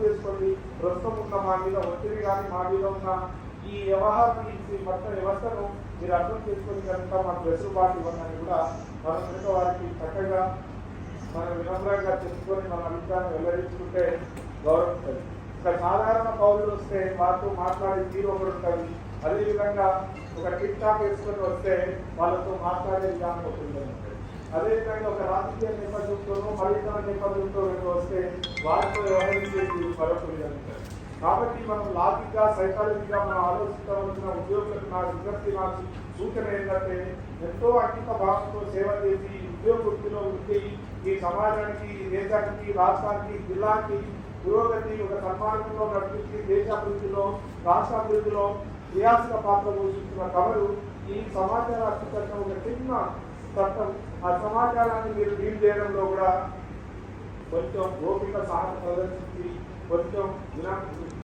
చేసుకోండి. ప్రస్తుతం ఉన్న మా మీద ఒత్తిడి కానీ మా మీద ఉన్న ఈ వ్యవహారం మొత్తం వ్యవస్థను మీరు అర్థం చేసుకొని కనుక మాకు వెసులుబాటు ఇవ్వమని కూడా మనం కనుక వారికి చక్కగా మనం వినమ్రంగా చెప్పుకొని మన అభిప్రాయం వెల్లడించుకుంటే గౌరవిస్తుంది. ఒక సాధారణ పౌరులు వస్తే వారితో మాట్లాడే తీరు ఒకటి ఉంటుంది. అదేవిధంగా ఒక టిక్ టాక్ వేసుకొని వస్తే వాళ్ళతో మాట్లాడే విధానం ఒకటి ఉంటుంది. అదేవిధంగా ఒక రాజకీయ నేపథ్యంతోనూ మరితన నేపథ్యంతో వస్తే వారితో వ్యవహరించే తీరు మరొక విధంగా ఉంటుంది. కాబట్టి మనం లాజిక్గా సైకాలజీగా మనం ఆలోచించవలసిన ఉద్యోగులకు నా విజ్ఞప్తి, నా సూచన ఏంటంటే ఎంతో అంకిత భావంతో సేవ చేసి ఉద్యోగ వృత్తిలో ఉండి ఈ సమాజానికి, దేశానికి, రాష్ట్రానికి, జిల్లాకి పురోగతి ఒక సన్మార్గంలో నడిపించి దేశాభివృద్ధిలో, రాష్ట్రాభివృద్ధిలో క్రియాశీల పాత్ర పోషిస్తున్న కవరు ఈ సమాచార హక్కు చట్టం ఒక చిన్న చట్టం. ఆ సమాచారాన్ని మీరు డీల్ చేయడంలో కూడా కొంచెం ఓపిక, సహనం ప్రదర్శించి కొంచెం